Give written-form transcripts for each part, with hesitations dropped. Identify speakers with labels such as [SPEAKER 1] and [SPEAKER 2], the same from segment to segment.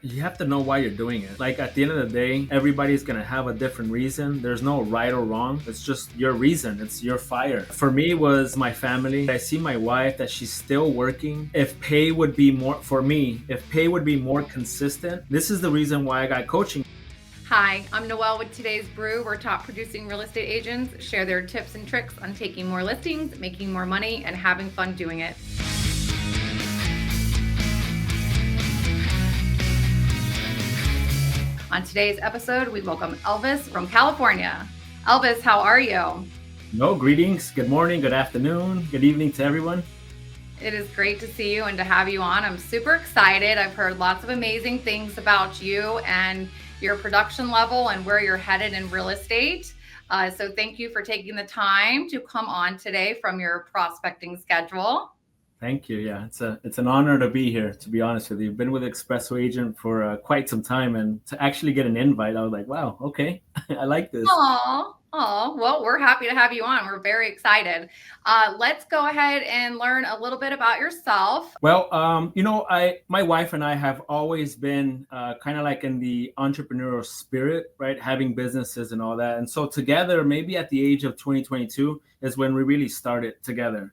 [SPEAKER 1] You have to know why you're doing it. Like at the end of the day, everybody's gonna have a different reason. There's no right or wrong. It's just your reason. It's your fire. For me, it was my family. I see my wife that she's still working. If pay would be more for me, if pay would be more consistent, this is the reason why I got coaching.
[SPEAKER 2] Hi, I'm Noelle with today's Brew, where top producing real estate agents share their tips and tricks on taking more listings, making more money, and having fun doing it. On today's episode, we welcome Elvis from California. Elvis, how are you?
[SPEAKER 1] No, greetings. Good morning, good afternoon, good evening to everyone.
[SPEAKER 2] It is great to see you and to have you on. I'm super excited. I've heard lots of amazing things about you and your production level and where you're headed in real estate. So thank you for taking the time to come on today from your prospecting schedule.
[SPEAKER 1] Thank you. Yeah, it's an honor to be here. To be honest with you, I've been with Espresso Agent for quite some time, and to actually get an invite, I was like, wow, okay, I like this.
[SPEAKER 2] Well, we're happy to have you on. We're very excited. Let's go ahead and learn a little bit about yourself.
[SPEAKER 1] Well, my wife and I have always been kind of like in the entrepreneurial spirit, right? Having businesses and all that. And so together, maybe at the age of 2022 is when we really started together,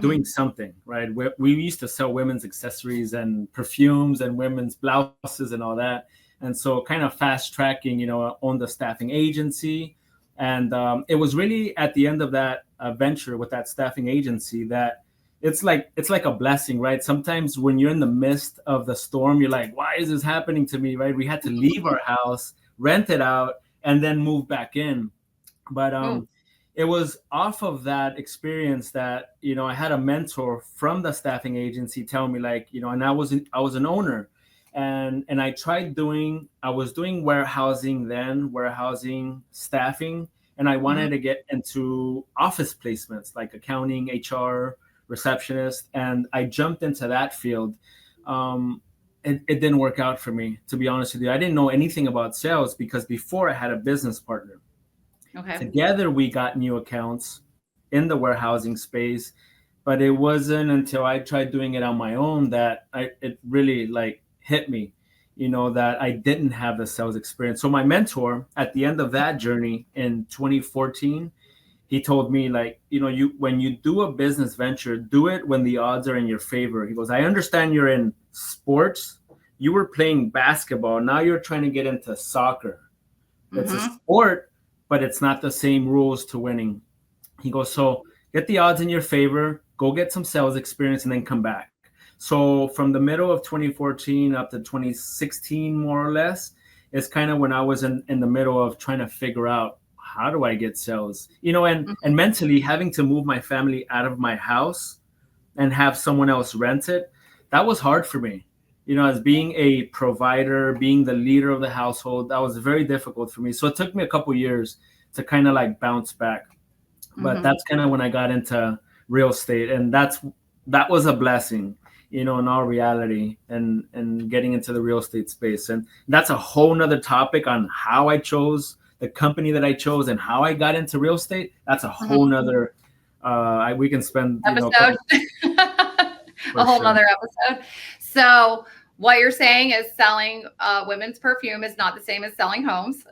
[SPEAKER 1] doing something, right? We used to sell women's accessories and perfumes and women's blouses and all that. And so kind of fast tracking, on the staffing agency. And it was really at the end of that venture with that staffing agency that it's like a blessing, right? Sometimes when you're in the midst of the storm, you're like, why is this happening to me, right? We had to leave our house, rent it out, and then move back in. But
[SPEAKER 2] Oh,
[SPEAKER 1] it was off of that experience that I had a mentor from the staffing agency tell me, like, and I was an owner, and I was doing warehousing staffing, and I wanted
[SPEAKER 2] mhm.
[SPEAKER 1] to get into office placements like accounting, HR, receptionist, and I jumped into that field. It didn't work out for me, to be honest with you. I didn't know anything about sales because before I had a business partner.
[SPEAKER 2] Okay.
[SPEAKER 1] Together we got new accounts in the warehousing space, but it wasn't until I tried doing it on my own that it really like hit me, that I didn't have the sales experience. So my mentor at the end of that journey in 2014, he told me, like, you when you do a business venture, do it when the odds are in your favor. He goes, I understand you're in sports. You were playing basketball. Now you're trying to get into soccer. It's a
[SPEAKER 2] Mhm.
[SPEAKER 1] sport, but it's not the same rules to winning. He goes, so get the odds in your favor, go get some sales experience, and then come back. So from the middle of 2014 up to 2016, more or less, is kind of when I was in the middle of trying to figure out how do I get sales, and
[SPEAKER 2] Mhm.
[SPEAKER 1] mentally having to move my family out of my house and have someone else rent it. That was hard for me. As being a provider, being the leader of the household, that was very difficult for me. So it took me a couple years to kind of like bounce back. But
[SPEAKER 2] Mhm.
[SPEAKER 1] that's kind of when I got into real estate, and that was a blessing, in all reality, and getting into the real estate space. And that's a whole nother topic on how I chose the company that I chose and how I got into real estate. That's a whole
[SPEAKER 2] Mhm.
[SPEAKER 1] nother we can spend, a
[SPEAKER 2] Episode.
[SPEAKER 1] couple
[SPEAKER 2] A
[SPEAKER 1] for
[SPEAKER 2] whole
[SPEAKER 1] sure.
[SPEAKER 2] nother episode. So what you're saying is selling women's perfume is not the same as selling homes,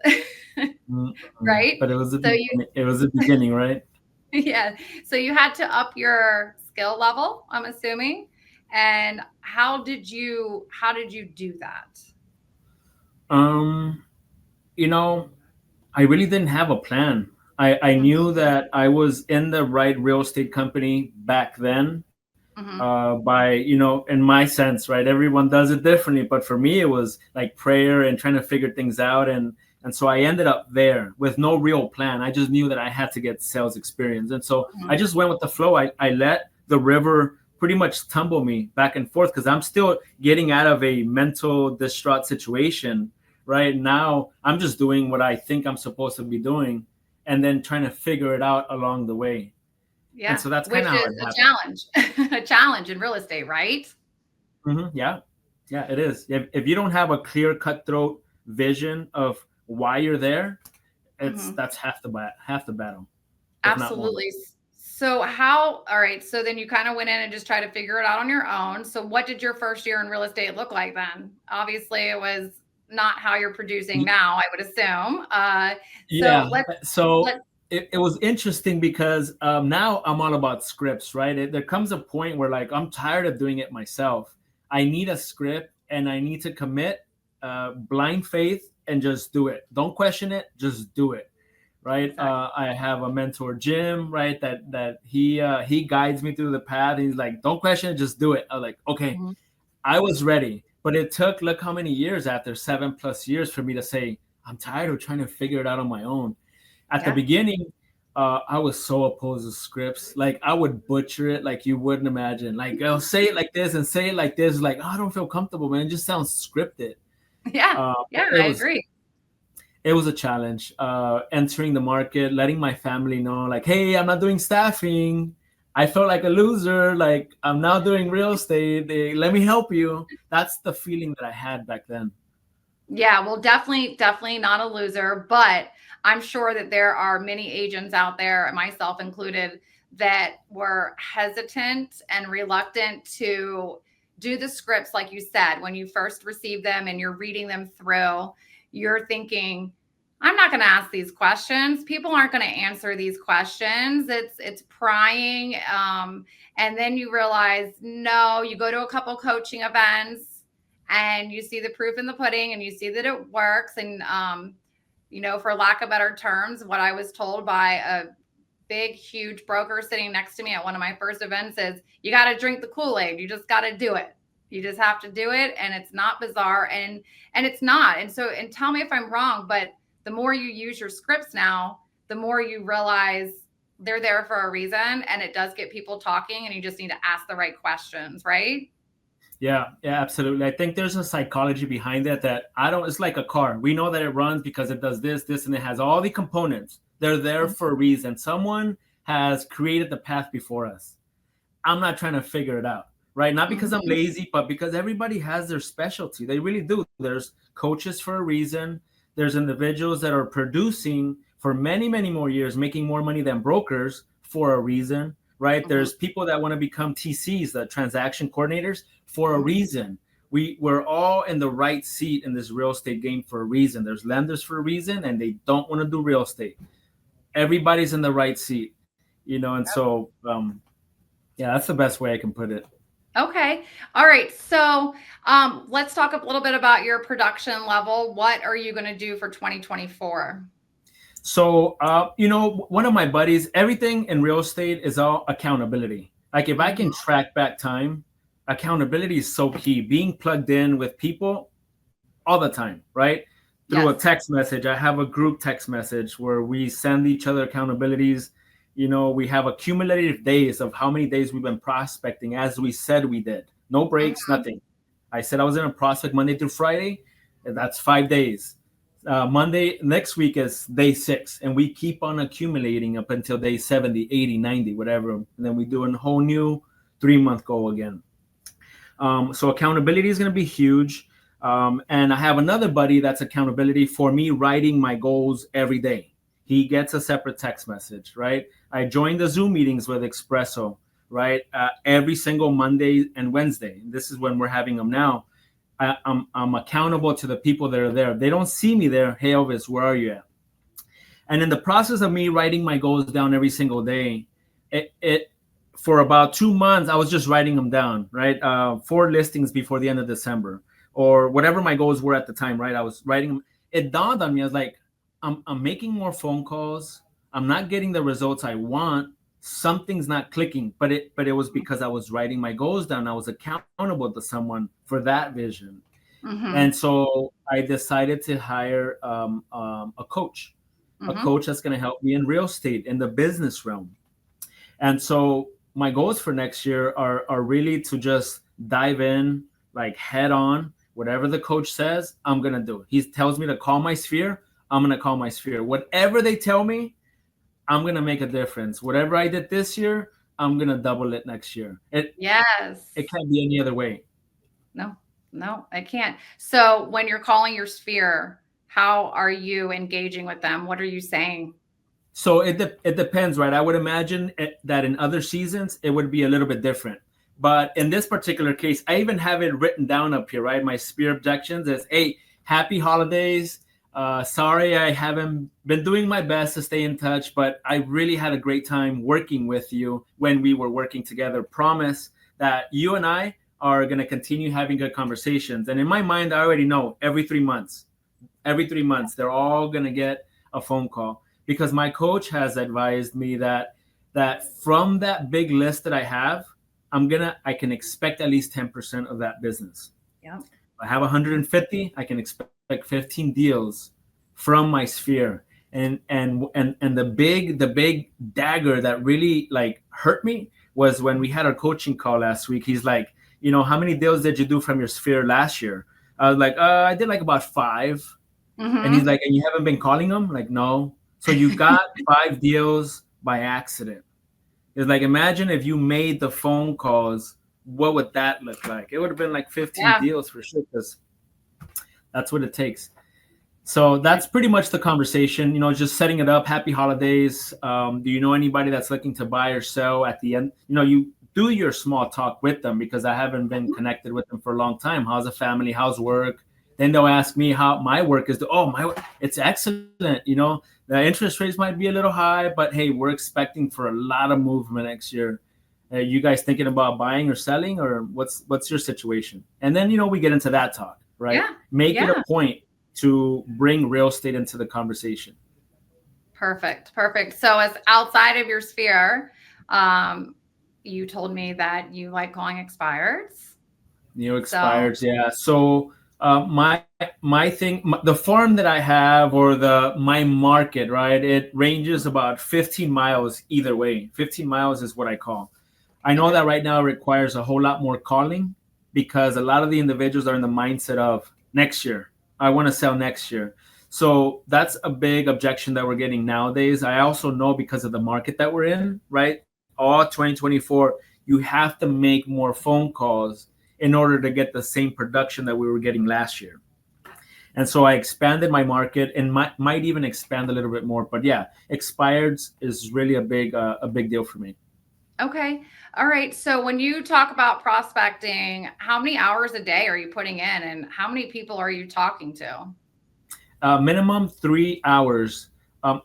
[SPEAKER 1] Mm-mm.
[SPEAKER 2] right?
[SPEAKER 1] But it was a
[SPEAKER 2] So you,
[SPEAKER 1] it was a beginning, right?
[SPEAKER 2] yeah. So you had to up your skill level, I'm assuming. And how did you do that?
[SPEAKER 1] Um, you know, I really didn't have a plan. I
[SPEAKER 2] Mhm.
[SPEAKER 1] knew that I was in the right real estate company back then.
[SPEAKER 2] Mhm.
[SPEAKER 1] By in my sense, right? Everyone does it differently, but for me, it was like prayer and trying to figure things out, and so I ended up there with no real plan. I just knew that I had to get sales experience, and so I
[SPEAKER 2] Mhm.
[SPEAKER 1] just went with the flow. I let the river pretty much tumble me back and forth because I'm still getting out of a mental distraught situation. Right now, I'm just doing what I think I'm supposed to be doing, and then trying to figure it out along the way. And
[SPEAKER 2] Yeah,
[SPEAKER 1] so that's kind
[SPEAKER 2] which
[SPEAKER 1] of how
[SPEAKER 2] is
[SPEAKER 1] it
[SPEAKER 2] a
[SPEAKER 1] happened.
[SPEAKER 2] challenge, a challenge in real estate, right?
[SPEAKER 1] Yeah, yeah, it is. If you don't have a clear, cutthroat vision of why you're there, it's
[SPEAKER 2] Mhm.
[SPEAKER 1] that's half the battle, if not more.
[SPEAKER 2] Absolutely. All right. So then you kind of went in and just tried to figure it out on your own. So what did your first year in real estate look like then? Obviously, it was not how you're producing now, I would assume. So
[SPEAKER 1] Yeah.
[SPEAKER 2] let's,
[SPEAKER 1] So
[SPEAKER 2] let's,
[SPEAKER 1] it was interesting because now I'm all about scripts, right? There comes a point where like I'm tired of doing it myself. I need a script and I need to commit blind faith and just do it. Don't question it, just do it. Right.
[SPEAKER 2] exactly.
[SPEAKER 1] I have a mentor, Jim, right? That he guides me through the path. He's like, don't question it, just do it. I was like, okay,
[SPEAKER 2] Mhm.
[SPEAKER 1] I was ready, but it took look how many years after 7+ years for me to say I'm tired of trying to figure it out on my own. At the
[SPEAKER 2] Yeah.
[SPEAKER 1] beginning, I was so opposed to scripts. Like I would butcher it like you wouldn't imagine. Like I'll say it like this and say it like this. Like oh, I don't feel comfortable, man. It just sounds scripted.
[SPEAKER 2] Yeah.
[SPEAKER 1] Uh,
[SPEAKER 2] Yeah.
[SPEAKER 1] it
[SPEAKER 2] I
[SPEAKER 1] was
[SPEAKER 2] agree.
[SPEAKER 1] it was a challenge. Entering the market, letting my family know, like, hey, I'm not doing staffing. I felt like a loser. Like I'm now doing real estate. Let me help you. That's the feeling that I had back then.
[SPEAKER 2] Yeah, well, definitely not a loser, but I'm sure that there are many agents out there, myself included, that were hesitant and reluctant to do the scripts, like you said, when you first receive them and you're reading them through, you're thinking, I'm not going to ask these questions. People aren't going to answer these questions. It's prying. And then you realize, no, you go to a couple coaching events and you see the proof in the pudding and you see that it works. And, for lack of better terms, what I was told by a big, huge broker sitting next to me at one of my first events is you got to drink the Kool-Aid. You just got to do it. You just have to do it. And it's not bizarre. And it's not. And tell me if I'm wrong, but the more you use your scripts now, the more you realize they're there for a reason. And it does get people talking and you just need to ask the right questions, right?
[SPEAKER 1] Yeah, yeah, absolutely. I think there's a psychology behind it that I don't. It's like a car. We know that it runs because it does this, this, and it has all the components. They're there for a reason. Someone has created the path before us. I'm not trying to figure it out, right? Not because I'm
[SPEAKER 2] Mm-hmm.
[SPEAKER 1] lazy, but because everybody has their specialty. They really do. There's coaches for a reason. There's individuals that are producing for many, many more years, making more money than brokers for a reason, right?
[SPEAKER 2] Mm-hmm.
[SPEAKER 1] There's people that want to become TCs, the transaction coordinators, for a
[SPEAKER 2] Mm-hmm.
[SPEAKER 1] reason. We're all in the right seat in this real estate game for a reason. There's lenders for a reason, and they don't want to do real estate. Everybody's in the right seat, and so yeah, that's the best way I can put it.
[SPEAKER 2] Okay. All right. So let's talk a little bit about your production level. What are you going to do for 2024?
[SPEAKER 1] So, one of my buddies, everything in real estate is all accountability. Like if I
[SPEAKER 2] Mm-hmm.
[SPEAKER 1] can track back time, accountability is so key. Being plugged in with people all the time, right? Through a
[SPEAKER 2] Yes.
[SPEAKER 1] text message. I have a group text message where we send each other accountabilities. We have accumulative days of how many days we've been prospecting as we said we did. No breaks,
[SPEAKER 2] Mm-hmm.
[SPEAKER 1] nothing. I said I was going to prospect Monday through Friday, and that's 5 days. Monday, next week is day 6, and we keep on accumulating up until day 70, 80, 90, whatever. And then we do a whole new 3-month goal again. So accountability is going to be huge. And I have another buddy that's accountability for me writing my goals every day. He gets a separate text message, right? I join the Zoom meetings with Espresso, right? Every single Monday and Wednesday. This is when we're having them now. I'm accountable to the people that are there. They don't see me there. Hey, Elvis, where are you at? And in the process of me writing my goals down every single day, it for about 2 months, I was just writing them down, right? 4 listings before the end of December or whatever my goals were at the time, right? I was writing them. It dawned on me. I was like, I'm making more phone calls. I'm not getting the results I want. Something's not clicking, but it was because I was writing my goals down. I was accountable to someone for that vision.
[SPEAKER 2] Mm-hmm.
[SPEAKER 1] And so I decided to hire a
[SPEAKER 2] Mm-hmm.
[SPEAKER 1] coach that's going to help me in real estate in the business realm. And so my goals for next year are really to just dive in, like head on. Whatever the coach says, I'm going to do it. He tells me to call my sphere, I'm going to call my sphere. Whatever they tell me, I'm going to make a difference. Whatever I did this year, I'm going to double it next year. It
[SPEAKER 2] Yes.
[SPEAKER 1] can't be any other way.
[SPEAKER 2] No, no, I can't. So when you're calling your sphere, how are you engaging with them? What are you saying?
[SPEAKER 1] So it depends, right? I would imagine that in other seasons it would be a little bit different. But in this particular case, I even have it written down up here, right? My spear objections is, hey, happy holidays. Sorry, I haven't been doing my best to stay in touch, but I really had a great time working with you when we were working together. Promise that you and I are going to continue having good conversations. And in my mind, I already know every 3 months, they're all going to get a phone call, because my coach has advised me that from that big list that I have, I can expect at least 10% of that business.
[SPEAKER 2] Yeah.
[SPEAKER 1] I have 150, I can expect 15 deals from my sphere. And the big dagger that really like hurt me was when we had our coaching call last week. He's like, how many deals did you do from your sphere last year? I was like, I did like about 5. And he's
[SPEAKER 2] Mm-hmm.
[SPEAKER 1] like, and you haven't been calling them? Like, no. So you got 5 deals by accident. It's like, imagine if you made the phone calls, what would that look like? It would have been like 15
[SPEAKER 2] Yeah.
[SPEAKER 1] deals for sure, because that's what it takes. So that's pretty much the conversation, just setting it up. Happy holidays. Do you know anybody that's looking to buy or sell at the end? You do your small talk with them, because I haven't been connected with them for a long time. How's the family? How's work? Then they'll ask me how my work is. It's excellent. The interest rates might be a little high, but hey, we're expecting for a lot of movement next year. You guys thinking about buying or selling, or what's your situation? And then, we get into that talk, right?
[SPEAKER 2] Yeah.
[SPEAKER 1] Make it a
[SPEAKER 2] Yeah.
[SPEAKER 1] point to bring real estate into the conversation.
[SPEAKER 2] Perfect. Perfect. So as outside of your sphere, you told me that you like calling expireds. So
[SPEAKER 1] Expires, yeah. So my thing, the farm that I have, or my market, right? It ranges about 15 miles either way. 15 miles is what I call. I know
[SPEAKER 2] okay.
[SPEAKER 1] that right now it requires a whole lot more calling, because a lot of the individuals are in the mindset of next year. I want to sell next year. So that's a big objection that we're getting nowadays. I also know, because of the market that we're in, right? All 2024, you have to make more phone calls in order to get the same production that we were getting last year. And so I expanded my market, and might even expand a little bit more. But yeah, expireds is really a big deal for me.
[SPEAKER 2] Okay. All right. So when you talk about prospecting, how many hours a day are you putting in and how many people are you talking to?
[SPEAKER 1] Minimum 3 hours.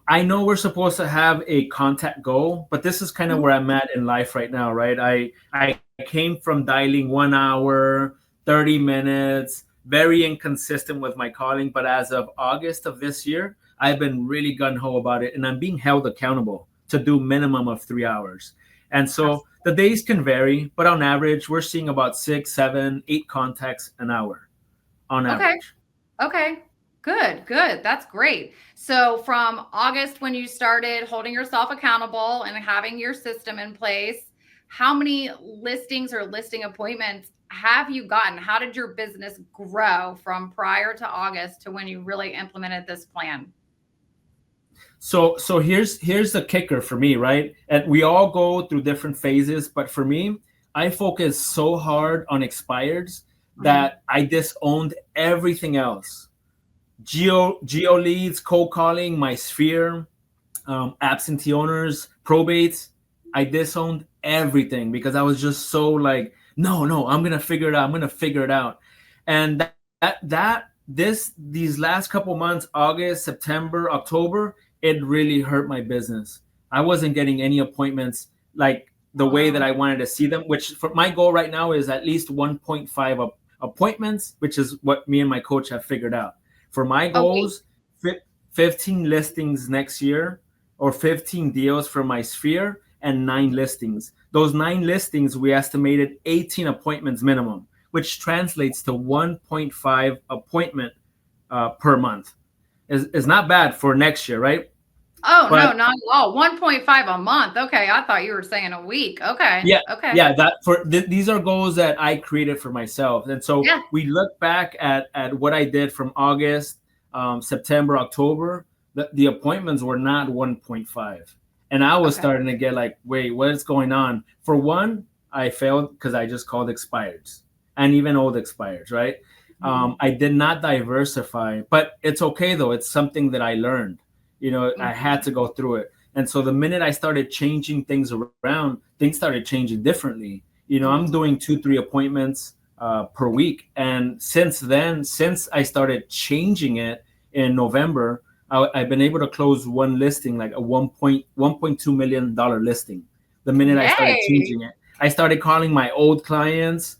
[SPEAKER 1] I know we're supposed to have a contact goal, but this is kind of where I'm at in life right now, right? I came from dialing 1 hour, 30 minutes, very inconsistent with my calling. But as of August of this year, I've been really gun ho about it, and I'm being held accountable to do minimum of 3 hours. And so the days can vary, but on average, we're seeing about 6, 7, 8 contacts an hour on
[SPEAKER 2] Okay.
[SPEAKER 1] average.
[SPEAKER 2] Okay. Good. Good. That's great. So from August, when you started holding yourself accountable and having your system in place, how many listings or listing appointments have you gotten? How did your business grow from prior to August to when you really implemented this plan?
[SPEAKER 1] So here's the kicker for me, right? And we all go through different phases, but for me, I focus so hard on expireds
[SPEAKER 2] Mhm.
[SPEAKER 1] that I disowned everything else. Geo leads, cold calling, my sphere, absentee owners, probates. I disowned everything, because I was just so like, no, I'm gonna figure it out. I'm gonna figure it out. And these last couple months, August, September, October, it really hurt my business. I wasn't getting any appointments like the way that
[SPEAKER 2] Wow.
[SPEAKER 1] I wanted to see them, which for my goal right now is at least 1.5 appointments, which is what me and my coach have figured out. For my
[SPEAKER 2] A week.
[SPEAKER 1] goals, 15 listings next year, or 15 deals for my sphere, and 9 listings. Those 9 listings, we estimated 18 appointments minimum, which translates to 1.5 appointment per month. Is not bad for next year, right?
[SPEAKER 2] Oh, no,
[SPEAKER 1] But
[SPEAKER 2] not at all. 1.5 a month. Okay. I thought you were saying a week. Okay.
[SPEAKER 1] yeah,
[SPEAKER 2] Okay.
[SPEAKER 1] yeah, these are goals that I created for myself. And so
[SPEAKER 2] Yeah.
[SPEAKER 1] we look back at what I did from August, September, October. The appointments were not 1.5, and I was
[SPEAKER 2] Okay.
[SPEAKER 1] starting to get like, wait, what is going on? For one, I failed because I just called expireds, and even old expireds, right?
[SPEAKER 2] Mhm.
[SPEAKER 1] I did not diversify, but it's okay though. It's something that I learned. I had
[SPEAKER 2] Mhm.
[SPEAKER 1] to go through it. And so the minute I started changing things around, things started changing differently. I'm
[SPEAKER 2] Mhm.
[SPEAKER 1] doing 2, 3 appointments per week. And since then, since I started changing it in November, I've been able to close one listing, like a $1.2 million listing. The minute I started
[SPEAKER 2] Yay.
[SPEAKER 1] changing it, I started calling my old clients,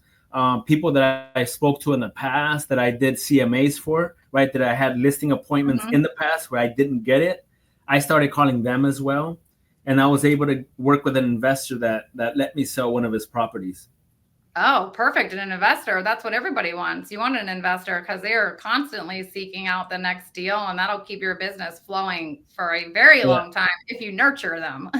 [SPEAKER 1] people that I spoke to in the past that I did CMAs for, right? That I had listing appointments in
[SPEAKER 2] Mhm.
[SPEAKER 1] the past where I didn't get it. I started calling them as well, and I was able to work with an investor that let me sell one of his properties.
[SPEAKER 2] Oh, perfect. And an investor, that's what everybody wants. You want an investor because they are constantly seeking out the next deal, and that'll keep your business flowing for a very
[SPEAKER 1] Yeah,
[SPEAKER 2] long time if you nurture them.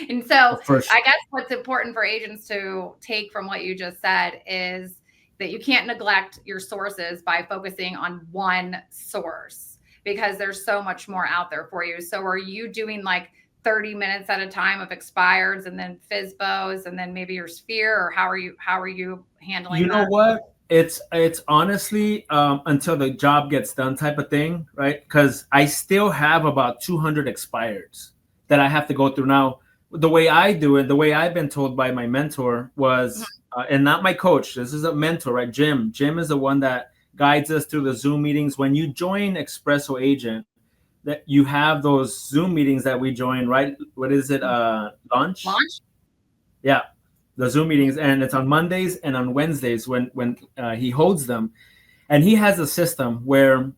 [SPEAKER 2] And so,
[SPEAKER 1] for sure.
[SPEAKER 2] I guess what's important for agents to take from what you just said is that you can't neglect your sources by focusing on one source because there's so much more out there for you. So, are you doing like 30 minutes at a time of expireds and then FISBOs and then maybe your sphere, or how are you handling
[SPEAKER 1] You know
[SPEAKER 2] that?
[SPEAKER 1] what? It's honestly until the job gets done type of thing, right? Because I still have about 200 expireds that I have to go through now. The way I do it, the way I've been told by my mentor was, and not my coach. This is a mentor, right? Jim. Jim is the one that guides us through the Zoom meetings. When you join Espresso Agent, that you have those Zoom meetings that we join, right? What is it? Lunch?
[SPEAKER 2] Launch?
[SPEAKER 1] Yeah, the Zoom meetings, and it's on Mondays and on Wednesdays when he holds them, and he has a system where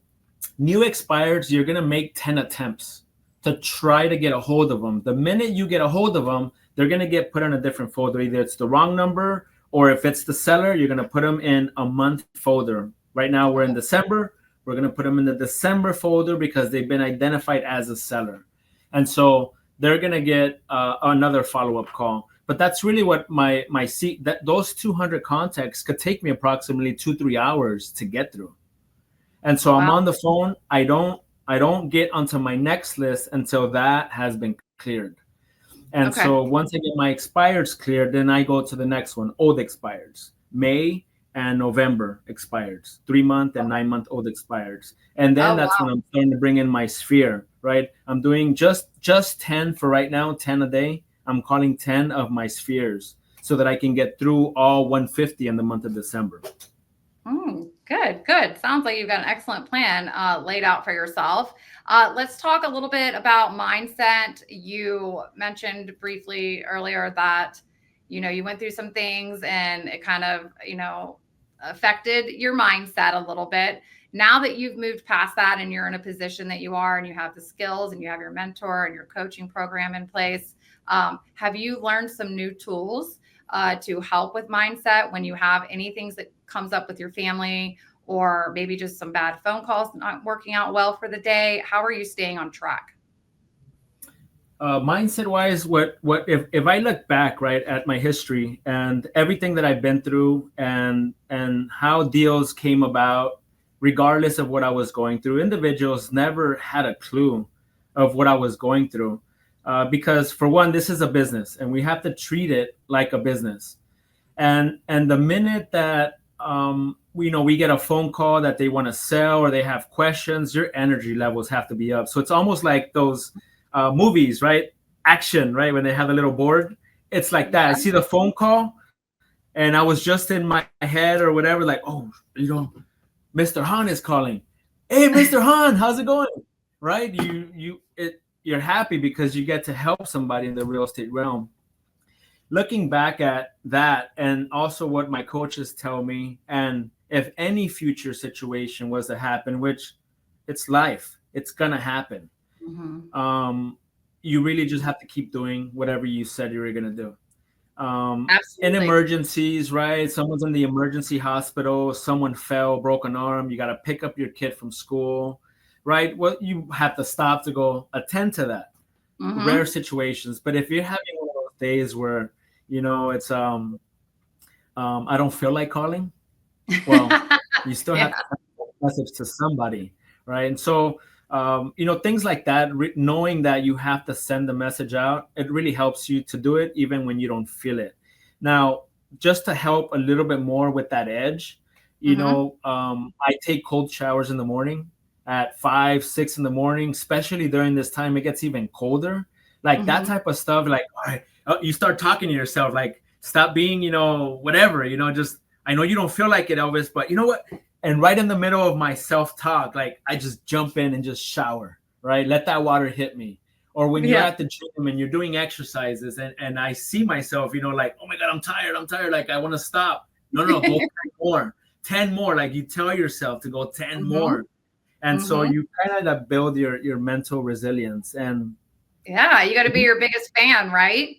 [SPEAKER 1] new expireds, you're gonna make 10 attempts to try to get a hold of them. The minute you get a hold of them, they're gonna get put on a different folder. Either it's the wrong number, or if it's the seller, you're gonna put them in a month folder. Right now we're in December. We're gonna put them in the December folder because they've been identified as a seller, and so they're gonna get another follow up call. But that's really what my seat that those 200 contacts could take me approximately 2, 3 hours to get through. And so I'm
[SPEAKER 2] Wow.
[SPEAKER 1] on the phone. I don't get onto my next list until that has been cleared. And so
[SPEAKER 2] Okay.
[SPEAKER 1] once I get my expireds cleared, then I go to the next one, old expireds, May and November expireds, 3 month and 9 month old expireds. And then
[SPEAKER 2] Oh,
[SPEAKER 1] that's when
[SPEAKER 2] wow.
[SPEAKER 1] I'm starting to bring in my sphere, right? I'm doing just 10 for right now, 10 a day. I'm calling 10 of my spheres so that I can get through all 150 in the month of December.
[SPEAKER 2] Good, good. Sounds like you've got an excellent plan laid out for yourself. Let's talk a little bit about mindset. You mentioned briefly earlier that, you went through some things and it kind of, affected your mindset a little bit. Now that you've moved past that and you're in a position that you are and you have the skills and you have your mentor and your coaching program in place, have you learned some new tools to help with mindset when you have any things that comes up with your family or maybe just some bad phone calls not working out well for the day? How are you staying on track?
[SPEAKER 1] Mindset wise, what if I look back right at my history and everything that I've been through and how deals came about, regardless of what I was going through, individuals never had a clue of what I was going through, because for one, this is a business and we have to treat it like a business. And the minute that we get a phone call that they want to sell or they have questions, your energy levels have to be up. So it's almost like those movies, right? Action, right? When they have a little board, it's like that. I
[SPEAKER 2] Yeah.
[SPEAKER 1] see the phone call, and I was just in my head or whatever, like, oh, Mr. Han is calling. Hey, Mr. Han, how's it going? Right? You're happy because you get to help somebody in the real estate realm. Looking back at that and also what my coaches tell me, and if any future situation was to happen, which it's life, it's gonna happen,
[SPEAKER 2] Hmm.
[SPEAKER 1] um, you really just have to keep doing whatever you said you were gonna do. In
[SPEAKER 2] Absolutely.
[SPEAKER 1] emergencies, right? Someone's in the emergency hospital, someone fell, broke an arm, you got to pick up your kid from school, right? Well, you have to stop to go attend to that. Rare
[SPEAKER 2] Hmm.
[SPEAKER 1] situations. But if you're having one of those days where, it's I don't feel like calling, well, you still have
[SPEAKER 2] Yeah.
[SPEAKER 1] to send a message to somebody, right? And so, things like that, knowing that you have to send the message out, it really helps you to do it even when you don't feel it. Now, just to help a little bit more with that edge,
[SPEAKER 2] Hmm.
[SPEAKER 1] I take cold showers in the morning at 5, 6 in the morning, especially during this time, it gets even colder. Like that
[SPEAKER 2] Mm-hmm.
[SPEAKER 1] type of stuff. Like, all right, you start talking to yourself, like, stop being, whatever, just, I know you don't feel like it, Elvis, but you know what? And right in the middle of my self-talk, like, I just jump in and just shower, right? Let that water hit me. Or when you're
[SPEAKER 2] Yeah.
[SPEAKER 1] at the gym and you're doing exercises, and I see myself, like, oh my God, I'm tired. Like, I want to stop. No, no, go 10 more, 10 more. Like, you tell yourself to go 10
[SPEAKER 2] Mm-hmm.
[SPEAKER 1] more. And so
[SPEAKER 2] Mm-hmm.
[SPEAKER 1] you kind of build your mental resilience. And
[SPEAKER 2] Yeah, you got to be your biggest fan, right?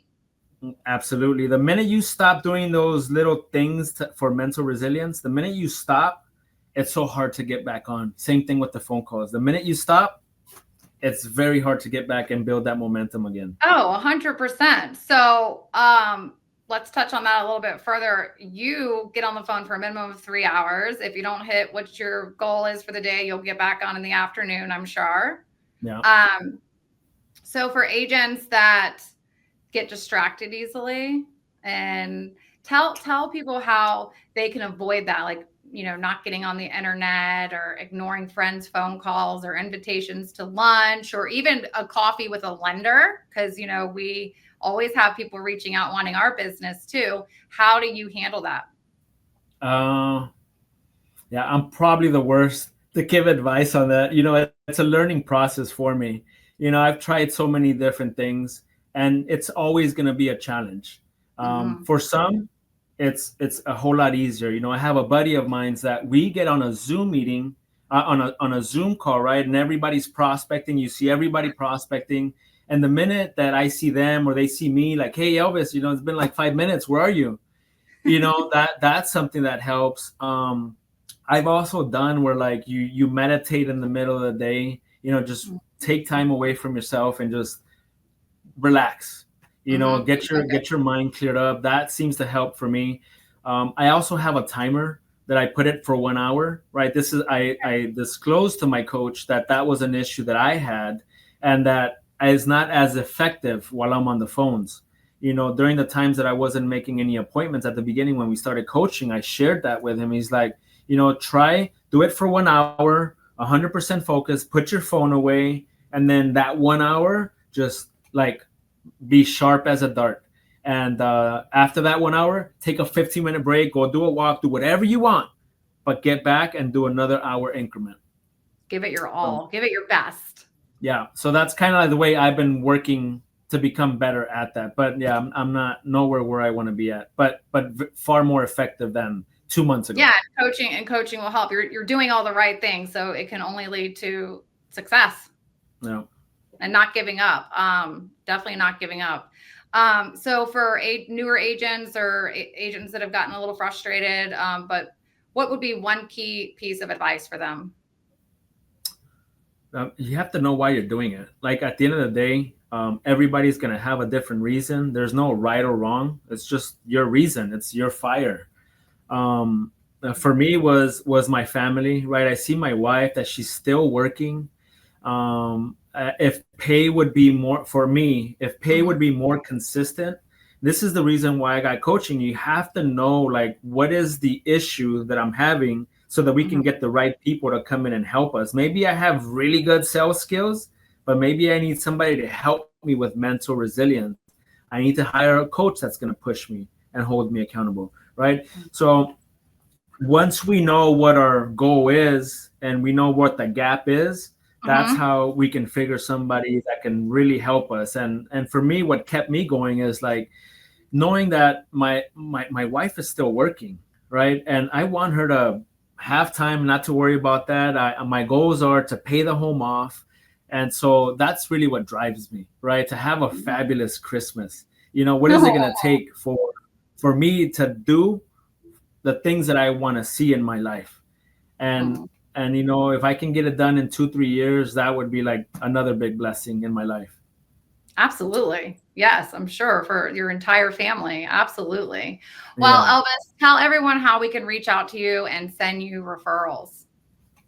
[SPEAKER 1] absolutely, the minute you stop doing those little things for mental resilience, the minute you stop, it's so hard to get back on. Same thing with the phone calls. The minute you stop, it's very hard to get back and build that momentum again.
[SPEAKER 2] Oh, 100%. So, let's touch on that a little bit further. You get on the phone for a minimum of 3 hours. If you don't hit what your goal is for the day, you'll get back on in the afternoon, I'm sure.
[SPEAKER 1] Yeah.
[SPEAKER 2] Um, so for agents that get distracted easily, and tell people how they can avoid that, like, not getting on the internet or ignoring friends' phone calls or invitations to lunch or even a coffee with a lender, because we always have people reaching out wanting our business too. How do you handle that?
[SPEAKER 1] Uh, yeah, I'm probably the worst to give advice on that. It's a learning process for me. I've tried so many different things, and it's always going to be a challenge.
[SPEAKER 2] Mm-hmm.
[SPEAKER 1] For some, it's a whole lot easier. I have a buddy of mine that we get on a Zoom meeting, on a Zoom call, right? And everybody's prospecting. You see everybody prospecting, and the minute that I see them or they see me, like, hey, Elvis, it's been like 5 minutes. Where are you? That's something that helps. I've also done where, like, you meditate in the middle of the day, just take time away from yourself and just relax,
[SPEAKER 2] Mm-hmm.
[SPEAKER 1] get your mind cleared up. That seems to help for me. I also have a timer that I put it for 1 hour, right? This is, I disclosed to my coach that was an issue that I had, and that is not as effective while I'm on the phones. During the times that I wasn't making any appointments at the beginning when we started coaching, I shared that with him. He's like, do it for 1 hour, 100% focus, put your phone away, and then that 1 hour, just like be sharp as a dart. And after that 1 hour, take a 15-minute break, go do a walk, do whatever you want, but get back and do another hour increment.
[SPEAKER 2] Give it your
[SPEAKER 1] So,
[SPEAKER 2] all. Give it your best.
[SPEAKER 1] yeah. So that's kind of like the way I've been working to become better at that. But yeah, I'm not nowhere where I want to be at, but far more effective than 2 months ago.
[SPEAKER 2] Yeah, coaching will help. You're doing all the right things, so it can only lead to success.
[SPEAKER 1] Yeah.
[SPEAKER 2] And not giving up. Definitely not giving up. So for newer agents or agents that have gotten a little frustrated, but what would be one key piece of advice for them?
[SPEAKER 1] You have to know why you're doing it. Like, at the end of the day, everybody's gonna have a different reason. There's no right or wrong. It's just your reason. It's your fire. For me, was my family, right? I see my wife, that she's still working. If pay would be more for me, if pay would be more consistent, this is the reason why I got coaching. You have to know, like, what is the issue that I'm having, so that we
[SPEAKER 2] Mm-hmm.
[SPEAKER 1] can get the right people to come in and help us. Maybe I have really good sales skills, but maybe I need somebody to help me with mental resilience. I need to hire a coach that's going to push me and hold me accountable, right? So once we know what our goal is and we know what the gap is, that's
[SPEAKER 2] Mm-hmm.
[SPEAKER 1] how we can figure somebody that can really help us. And for me, what kept me going is, like, knowing that my wife is still working, right? And I want her to have time not to worry about that. My goals are to pay the home off. And so that's really what drives me, right? To have a fabulous Christmas. What is it going to take for me to do the things that I want to see in my life? And
[SPEAKER 2] Mm-hmm.
[SPEAKER 1] if I can get it done in 2-3 years, that would be like another big blessing in my life.
[SPEAKER 2] Absolutely. Yes, I'm sure for your entire family. Absolutely. Well,
[SPEAKER 1] Yeah.
[SPEAKER 2] Elvis, tell everyone how we can reach out to you and send you referrals.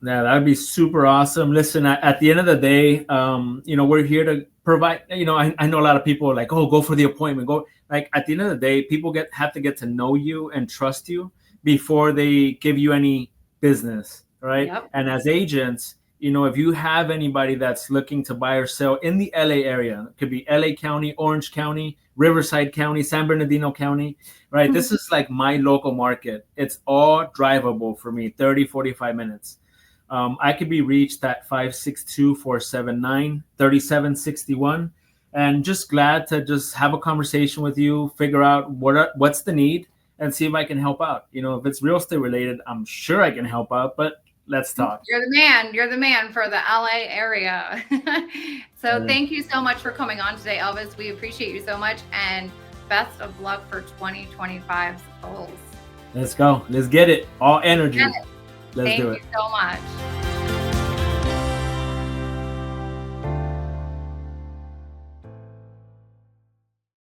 [SPEAKER 1] Yeah, that'd be super awesome. Listen, at the end of the day, we're here to provide. I know a lot of people are like, oh, go for the appointment. Go. Like, at the end of the day, people have to get to know you and trust you before they give you any business, right?
[SPEAKER 2] Yep.
[SPEAKER 1] And as agents, if you have anybody that's looking to buy or sell in the LA area, it could be LA County, Orange County, Riverside County, San Bernardino County, right? This is like my local market. It's all drivable for me, 30, 45 minutes. I could be reached at 562-479-3761. And just glad to just have a conversation with you, figure out what's the need, and see if I can help out. If it's real estate related, I'm sure I can help out, but let's talk.
[SPEAKER 2] You're the man. You're the man for the LA area. So thank you so much for coming on today, Elvis. We appreciate you so much, and best of luck for 2025's goals.
[SPEAKER 1] Let's go. Let's get it. All energy.
[SPEAKER 2] Let's do it. Thank you so much.